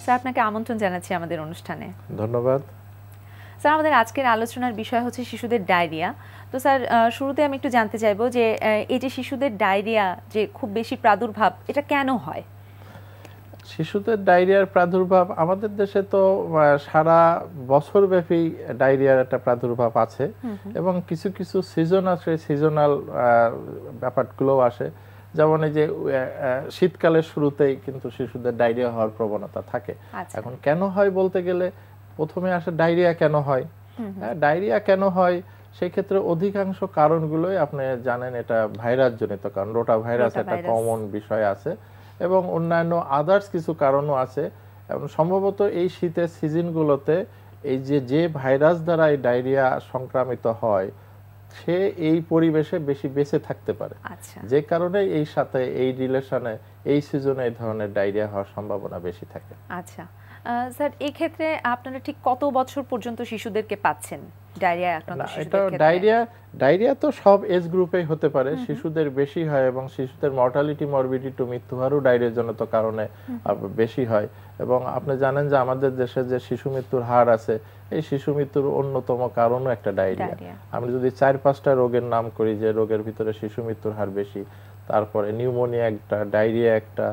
Sir আপনাকে আমন্ত্রণ জানাচ্ছি আমাদের অনুষ্ঠানে। ধন্যবাদ। স্যার আমাদের আজকের আলোচনার বিষয় হচ্ছে শিশুদের ডায়রিয়া। তো স্যার শুরুতে আমি একটু জানতে চাইবো যে এই যে শিশুদের ডায়রিয়া যে খুব বেশি প্রাদুর্ভাব এটা কেন হয়? শিশুদের ডায়রিয়ার প্রাদুর্ভাব আমাদের দেশে তো সারা বছরব্যাপী ডায়রিয়ার একটা প্রাদুর্ভাব আছে এবং কিছু কিছু সিজন আছে, সিজনাল ব্যাপারগুলোও আসে। যেমন এই যে শীতকালের শুরুতেই কিন্তু শিশুদের ডায়রিয়া হওয়ার প্রবণতা থাকে। এখন কেন হয় বলতে গেলে প্রথমে আসে ডায়রিয়া কেন হয়। ডায়রিয়া কেন হয় সেই ক্ষেত্রে অধিকাংশ কারণগুলোই আপনি জানেন, এটা ভাইরাস জনিত কারণ, রোটা ভাইরাস একটা কমন বিষয় আছে এবং অন্যান্য আদার্স কিছু কারণও আছে। এবং সম্ভবত এই শীতের সিজনগুলোতে এই যে ভাইরাস দ্বারা এই ডায়রিয়া সংক্রামিত হয় সে এই পরিবেশে বেশি বেঁচে থাকতে পারে, যে কারণে এই সাথে এই রিলেশনে এই সিজনে এই ধরনের ডায়রিয়া হওয়ার সম্ভাবনা বেশি থাকে। আচ্ছা স্যার, এই ক্ষেত্রে আপনারা ঠিক কত বছর পর্যন্ত শিশুদেরকে পাচ্ছেন ডায়রিয়া আক্রান্ত শিশুদের ক্ষেত্রে? ডায়রিয়া তো সব এজ গ্রুপেই হতে পারে, শিশুদের বেশি হয় এবং শিশুদের মর্টালিটি মরবিডিটি মৃত্যু হারও ডায়রিয়া জনিত কারণে বেশি হয়। এবং আপনি জানেন যে আমাদের দেশে যে শিশু মৃত্যুর হার আছে, এই শিশু মৃত্যুর অন্যতম কারণও একটা ডায়রিয়া। আমি যদি 4-5টা রোগের নাম করি যে রোগের ভিতরে শিশু মৃত্যুর হার বেশি, তারপরে নিউমোনিয়া একটা, ডায়রিয়া একটা,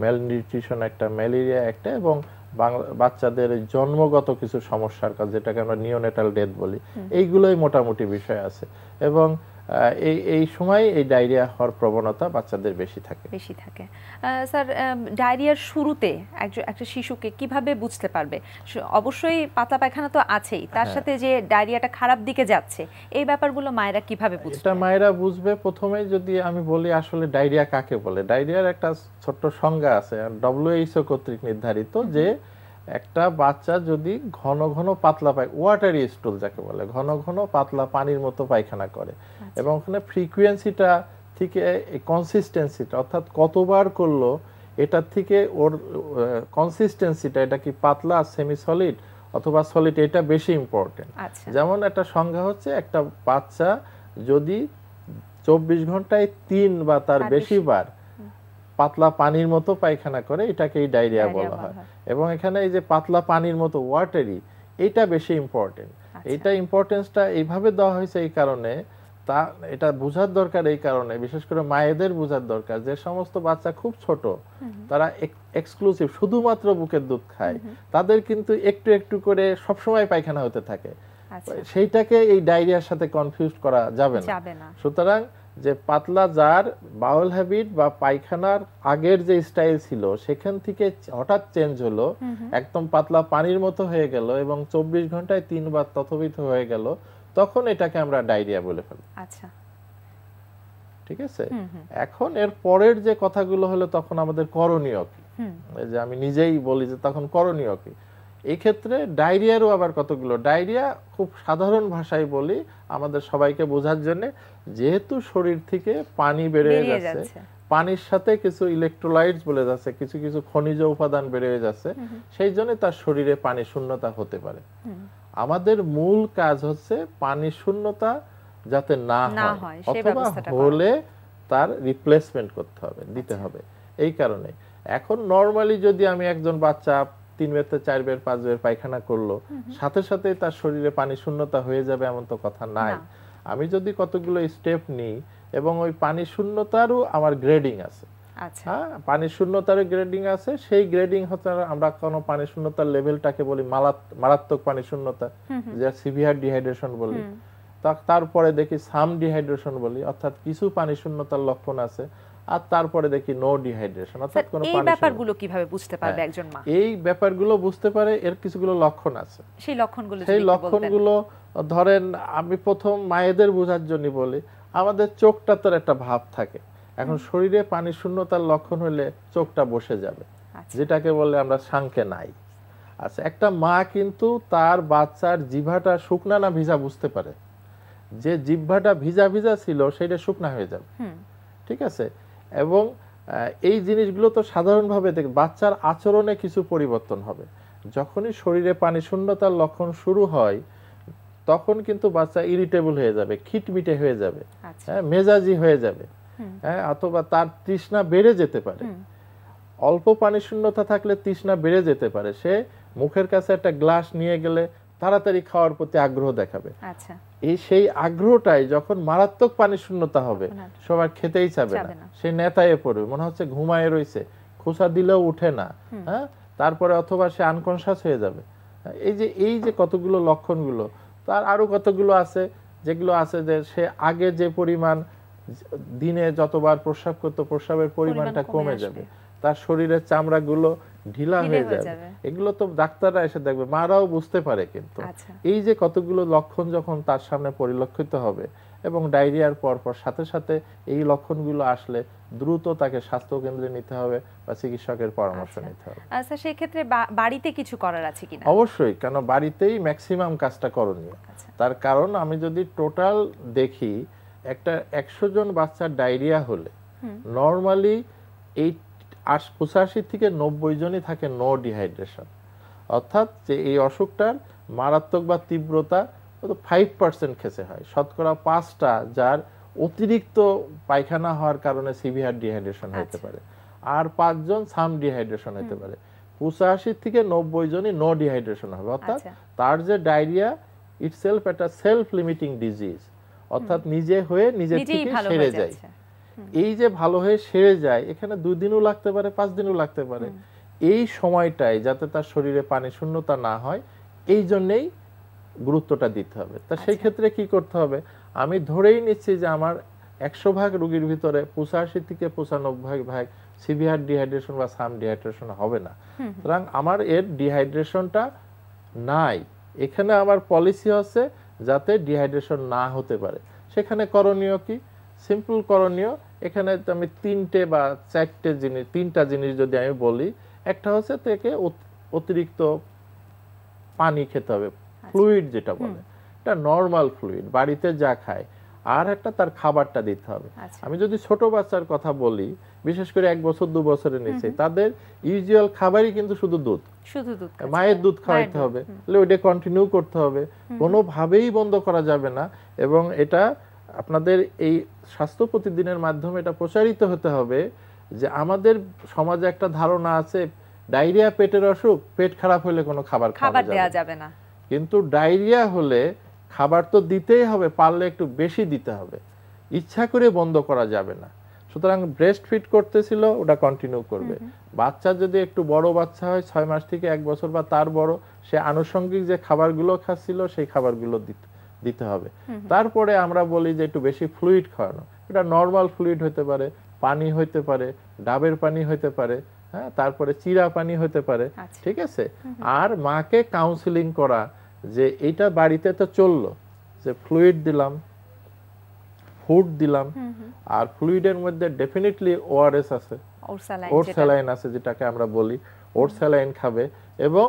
ম্যালনিউট্রিশন একটা, ম্যালেরিয়া একটা এবং বাচ্চাদের জন্মগত কিছু সমস্যার কাজ যেটাকে আমরা নিওনেটাল ডেথ বলি, এইগুলোই মোটামুটি বিষয় আছে। এবং এই সময় এই ডায়রিয়া হওয়ার প্রবণতা বাচ্চাদের বেশি থাকে। স্যার, ডায়রিয়ার শুরুতে একটা শিশুকে কিভাবে বুঝতে পারবে? অবশ্যই পাতলা পায়খানা তো আছেই, তার সাথে যে ডায়রিয়াটা খারাপ দিকে যাচ্ছে এই ব্যাপারগুলো মায়েরা কিভাবে বুঝবে? এটা মায়েরা বুঝবে প্রথমেই যদি আমি বলি আসলে ডায়রিয়া কাকে বলে। ডায়রিয়ার একটা ছোট্ট সংজ্ঞা আছে WHO কর্তৃক নির্ধারিত, যে একটা বাচ্চা যদি ঘন ঘন পাতলা ওয়াটারি স্টুল যাকে বলে, ঘন ঘন পাতলা পানির মতো পায়খানা করে এবং ওখানে ফ্রিকোয়েন্সিটা থেকে কনসিস্টেন্সিটা অর্থাৎ কতবার করলো এটার থেকে ওর কনসিস্টেন্সিটা, এটা কি পাতলা, সেমি সলিড অথবা সলিড, এটা বেশি ইম্পর্টেন্ট। যেমন একটা সংজ্ঞা হচ্ছে একটা বাচ্চা যদি 24 ঘন্টায় 3 বা তার বেশি বার পাতলা পানির মতো পায়খানা করে এটাকেই ডায়রিয়া বলা হয়। এবং এখানে এই যে পাতলা পানির মতো ওয়াটারি, এটা বেশি ইম্পর্টেন্ট। এইটা ইম্পর্টেন্সটা এইভাবে দেওয়া হয়েছে এই কারণে, এটা বোঝার দরকার এই কারণে, বিশেষ করে মায়েদের বোঝার দরকার যে সমস্ত বাচ্চা খুব ছোট, তারা এক্সক্লুসিভ শুধুমাত্র বুকের দুধ খায়, তাদের কিন্তু একটু একটু করে সবসময় পায়খানা হতে থাকে। সেইটাকে এই ডায়রিয়ার সাথে কনফিউজ করা যাবে না। সুতরাং যে পাতলা যার বাউল হ্যাবিট বা পায়খানার আগের যে স্টাইল ছিল সেখান থেকে হঠাৎ চেঞ্জ হলো, একদম পাতলা পানির মতো হয়ে গেল এবং 24 ঘন্টায় 3 বার ততোবিত হয়ে গেল, তখন এটাকে আমরা ডায়রিয়া বলে ফেলি। ঠিক আছে। এখন এর পরের যে কথাগুলো হলো তখন আমাদের করণীয় কি, যে আমি নিজেই বলি যে তখন করণীয় কি। এই ক্ষেত্রে ডায়রিয়ারও আবার কতগুলো, ডায়রিয়া খুব সাধারণ ভাষায় বলি আমাদের সবাইকে বোঝার জন্য, যেহেতু শরীর থেকে পানি বেরিয়ে যাচ্ছে, পানির সাথে কিছু ইলেকট্রোলাইটস বলে যাচ্ছে, কিছু কিছু খনিজ উপাদান বেরিয়ে যাচ্ছে, সেই জন্য তার শরীরে পানি শূন্যতা হতে পারে। আমাদের মূল কাজ হচ্ছে পানি শূন্যতা যাতে না হয়, অথবা হলে তার রিপ্লেসমেন্ট করতে হবে, দিতে হবে। এই কারণে এখন নরমালি যদি আমি একজন বাচ্চা 3 বার 4 বার 5 বার পায়খানা করলো, সাথে সাথে তার শরীরে পানি শূন্যতা হয়ে যাবে এমন তো কথা নাই। আমি যদি কতগুলো স্টেপ নিই এবং ওই পানি শূন্যতারও আমার গ্রেডিং আছে, পানি শূন্যতার গ্রেডিং আছে, সেই গ্রেডিং হচ্ছে আমরা কোনো পানি শূন্যতার লেভেলটাকে বলি মারাত্মক পানি শূন্যতা, যা সিভিয়ার ডিহাইড্রেশন বলি। তারপরে দেখি সাম ডিহাইড্রেশন বলি, অর্থাৎ কিছু পানি শূন্যতার লক্ষণ আছে, আর তারপরে দেখি নো ডিহাইড্রেশন, অর্থাৎ কোনো পানি। এই ব্যাপারগুলো কিভাবে বুঝতে পারবে একজন মা? এই ব্যাপারগুলো বুঝতে পারে, এর কিছুগুলো লক্ষণ আছে। সেই লক্ষণগুলো ধরেন আমি প্রথম মায়েদের বোঝার জন্য বলি, আমাদের চোখটাতে একটা ভাব থাকে। এখন শরীরে পানি শূন্যতার লক্ষণ হলে চোখটা বসে যাবে, যেটাকে বলে আমরা সাংকে নাই। আচ্ছা, একটা মা কিন্তু তার বাচ্চার জিহ্বাটা শুকনা না ভিজা বুঝতে পারে, যে জিহ্বাটা ভিজা ভিজা ছিল সেটা শুকনা হয়ে যাবে। ঠিক আছে। এবং এই জিনিসগুলো তো সাধারণভাবে বাচ্চার আচরণে কিছু পরিবর্তন হবে। যখনই শরীরে পানি শূন্যতার লক্ষণ শুরু হয় তখন কিন্তু বাচ্চা ইরিটেবল হয়ে যাবে, খিটমিটে হয়ে যাবে, মেজাজি হয়ে যাবে, অথবা তার তৃষ্ণা বেড়ে যেতে পারে। অল্প পানি শূন্যতা থাকলে তৃষ্ণা বেড়ে যেতে পারে, সে মুখের কাছে একটা গ্লাস নিয়ে গেলে তাড়াতাড়ি খাওয়ার প্রতি আগ্রহ দেখাবে। আচ্ছা, সেই আগ্রহটাই যখন মারাত্মক পানি শূন্যতা হবে সবার খেতেই চাবে না, সে নেতায়ে পড়বে, মনে হচ্ছে ঘুমায় রয়েছে, খোসা দিলেও উঠে না, হ্যাঁ, তারপরে অথবা সে আনকনশাস হয়ে যাবে। এই যে কতগুলো লক্ষণগুলো, তার আরো কতগুলো আছে যেগুলো আছে যে সে আগে যে পরিমাণ দিনে যতবার প্রস্রাব করতো প্রস্রাবের পরিমাণটা কমে যাবে, তার শরীরের চামড়াগুলো ঢিলা হয়ে যাবে। এগুলো তো ডাক্তাররা এসে দেখবে, মারাও বুঝতে পারে। কিন্তু এই যে কতগুলো লক্ষণ যখন তার সামনে পরিলক্ষিত হবে এবং ডায়রিয়ার পরপর সাথে সাথে এই লক্ষণগুলো আসলে দ্রুত তাকে স্বাস্থ্য কেন্দ্রে নিতে হবে বা চিকিৎসকের পরামর্শ নিতে হবে। আচ্ছা, সেই ক্ষেত্রে বাড়িতে কিছু করার আছে কিনা? অবশ্যই, কারণ বাড়িতেই ম্যাক্সিমাম কাজটা করণীয়। তার কারণ আমি যদি টোটাল দেখি, একটা 100 জন বাচ্চার ডায়রিয়া হলে নরমালি 85 থেকে 90 জনই থাকে নো ডিহাইড্রেশন, অর্থাৎ যে এই অসুখটার মারাত্মক বা তীব্রতা 5% কেসে হয়। শতকরা 5টা যার অতিরিক্ত পায়খানা হওয়ার কারণে সিভিয়ার ডিহাইড্রেশন হতে পারে, আর 5 জন সাম ডিহাইড্রেশন হতে পারে। 85 থেকে 90 জনই নো ডিহাইড্রেশন হবে, অর্থাৎ তার যে ডায়রিয়া ইটসেলফ একটা সেলফ লিমিটিং ডিজিজ, অর্থাৎ নিজে হয়ে নিজে থেকে সেরে যায়। এই যে ভালো হয়ে সেরে যায়, এখানে 2 দিনও লাগতে পারে, 5 দিনও লাগতে পারে। এই সময়টাই যাতে তার শরীরে পানি শূন্যতা না হয়, এই জন্যই গুরুত্বটা দিতে হবে। তা সেই ক্ষেত্রে কি করতে হবে, আমি ধরেই নিচ্ছি যে আমার 100 ভাগ রোগীর ভিতরে 85 থেকে 95 ভাগ সিভিয়ার ডিহাইড্রেশন বা সাম ডিহাইড্রেশন হবে না। সুতরাং আমার এর ডিহাইড্রেশনটা নাই, এখানে আমার পলিসি হচ্ছে যাতে ডিহাইড্রেশন না হতে পারে। সেখানে করণীয় কি? সিম্পল করণীয়, এখানে আমি 3টে বা 4টে জিনিস, 3টা জিনিস যদি আমি বলি, একটা হচ্ছে থেকে অতিরিক্ত পানি খেতে হবে, ফ্লুইড যেটা বলে, এটা নরমাল ফ্লুইড, বাড়িতে যা খায়। আর একটা তার খাবারটা দিতে হবে। আমি যদি ছোট বাচ্চার কথা বলি, বিশেষ করে 1 বছর 2 বছরের নিচে, তাদের ইউজুয়াল খাবারই কিন্তু শুধু দুধ, মায়ের দুধ খাওয়াইতে হবে, ওইটা কন্টিনিউ করতে হবে, কোনোভাবেই বন্ধ করা যাবে না। এবং এটা আপনাদের এই স্বাস্থ্য প্রতিদিনের মাধ্যমে এটা প্রচারিত হতে হবে যে আমাদের সমাজে একটা ধারণা আছে ডায়রিয়া পেটের অসুখ, পেট খারাপ হলে কোনো খাবার দেওয়া যাবে না, কিন্তু ডায়রিয়া হলে খাবার তো দিতেই হবে, পারলে একটু বেশি দিতে হবে, ইচ্ছা করে বন্ধ করা যাবে না। সুতরাং ব্রেস্ট ফিড করতেছিল, ওটা কন্টিনিউ করবে। বাচ্চা যদি একটু বড় বাচ্চা হয়, 6 মাস থেকে 1 বছর বা তার বড়, সে আনুষঙ্গিক যে খাবারগুলো খাচ্ছিল সেই খাবারগুলো দিতে হবে। তারপরে আমরা বলি যে একটু বেশি ফ্লুইড খাওয়ানো, এটা নরমাল ফ্লুইড হতে পারে, পানি হইতে পারে, ডাবের পানি হইতে পারে, হ্যাঁ, তারপরে চিরা পানি হতে পারে, ঠিক আছে। আর মাকে কাউন্সিলিং করা যে এটা বাড়িতে তো চললো, যে ফ্লুইড দিলাম, ফুড দিলাম, আর ফ্লুইডের মধ্যে ডেফিনেটলি ওআরএস আছে, ওর স্যালাইন আছে যেটাকে আমরা বলি, ওর স্যালাইন খাবে। এবং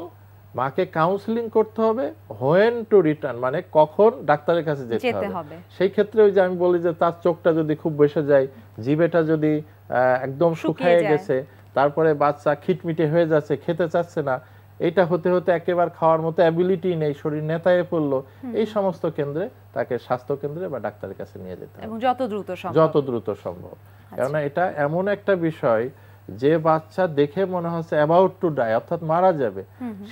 মাকে কাউন্সিলিং করতে হবে হোয়েন টু রিটার্ন, মানে কখন ডাক্তারের কাছে যেতে হবে। সেই ক্ষেত্রে ওই যে আমি বলি যে তার চোখটা যদি খুব বসে যায়, জিভেটা যদি একদম শুকিয়ে গেছে, তারপরে বাচ্চা খিটমিটে হয়ে যাচ্ছে, খেতে চাচ্ছে না, এটা হতে হতে একেবারে খাওয়ার মতো অ্যাবিলিটি নেই, শরীর নেতায়ে পড়লো, এই সমস্ত কেন্দ্রে তাকে স্বাস্থ্য কেন্দ্রে বা ডাক্তারের কাছে নিয়ে যেতে হবে, এবং যত দ্রুত সম্ভব। কারণ এটা এমন একটা বিষয় যে বাচ্চা দেখে মনে হচ্ছে অ্যাবাউট টু ডাই, অর্থাৎ মারা যাবে,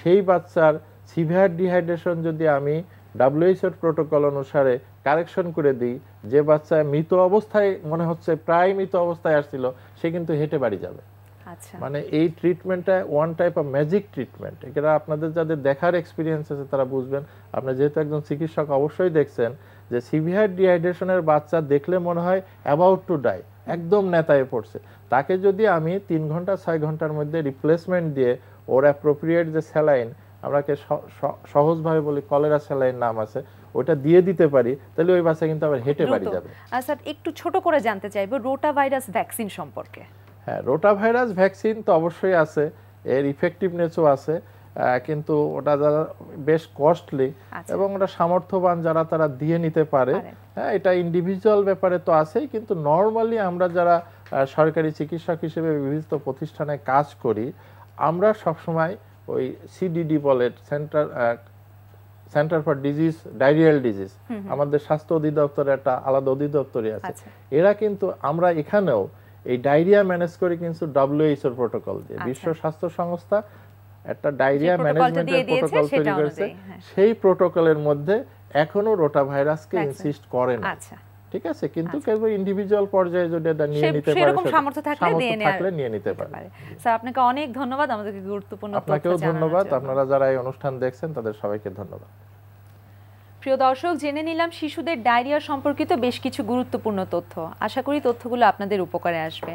সেই বাচ্চার সিভিয়ার ডিহাইড্রেশন যদি আমি WHO প্রোটোকল অনুসারে কারেকশন করে দিই, যে বাচ্চা মৃত অবস্থায় মনে হচ্ছে প্রায় মৃত অবস্থায় আসছিল, সে কিন্তু হেঁটে বাড়ি যাবে। মানে এই ট্রিটমেন্টটা one type of magic treatment. এটা আপনাদের যাদের দেখার এক্সপিরিয়েন্স আছে তারা বুঝবেন, আপনি যেহেতু একজন চিকিৎসক অবশ্যই দেখছেন যে সিভিয়ার ডিহাইড্রেশনের বাচ্চা দেখলে মনে হয় অ্যাবাউট টু ডাই, একদম নেতায়ে পড়ছে, তাকে যদি আমি 3 ঘন্টা 6 ঘন্টার মধ্যে রিপ্লেসমেন্ট দিয়ে ওর অ্যাপ্রোপ্রিয়েট যে স্যালাইন, আমরাকে সহজভাবে বলি কলেরা স্যালাইন নাম আছে, ওটা দিয়ে দিতে পারি, তাহলে ওই বাচ্চা কিন্তু আবার হেঁটে বাড়ি যাবে। স্যার, একটু ছোট করে জানতে চাইবো রোটাভাইরাস ভ্যাকসিন সম্পর্কে। হ্যাঁ, রোটাভাইরাস ভ্যাকসিন তো অবশ্যই আছে, এর ইফেক্টিভনেসও আছে, কিন্তু ওটা যারা বেশ কস্টলি এবং ওটা সামর্থ্যবান যারা তারা দিয়ে নিতে পারে। হ্যাঁ, এটা ইন্ডিভিজুয়াল ব্যাপারে তো আছেই, কিন্তু নর্মালি আমরা যারা সরকারি চিকিৎসক হিসেবে বিভিন্ন প্রতিষ্ঠানে কাজ করি, আমরা সবসময় ওই সিডিডি বলে, centre for disease diarrhoeal disease, আমাদের স্বাস্থ্য অধিদপ্তরের একটা আলাদা অধিদপ্তরই আছে, এরা কিন্তু আমরা এখানেও এই ডায়রিয়া ম্যানেজ করে কিন্তু WHO এর প্রটোকল দিয়ে, বিশ্ব স্বাস্থ্য সংস্থা একটা ডায়রিয়া ম্যানেজমেন্টের প্রটোকল তৈরি করেছে, সেই প্রটোকলের মধ্যে এখনো রোটা ভাইরাসকে ইনসিস্ট করে না। আচ্ছা, ঠিক আছে, কিন্তু কেউ ইন্ডিভিজুয়াল পর্যায়ে যদি এটা নিয়ে নিতে পারে, সেরকম সামর্থ্য থাকলে নিয়ে নিতে পারে। স্যার আপনাকে অনেক ধন্যবাদ আমাদেরকে গুরুত্বপূর্ণ তথ্য জানানোর জন্য। আপনাকেও ধন্যবাদ, আপনারা যারা এই অনুষ্ঠান দেখছেন তাদের সবাইকে ধন্যবাদ। প্রিয় দর্শক, জেনে নিলাম শিশুদের ডায়রিয়া সম্পর্কিত বেশ কিছু গুরুত্বপূর্ণ তথ্য। আশা করি তথ্যগুলো আপনাদের উপকারে আসবে।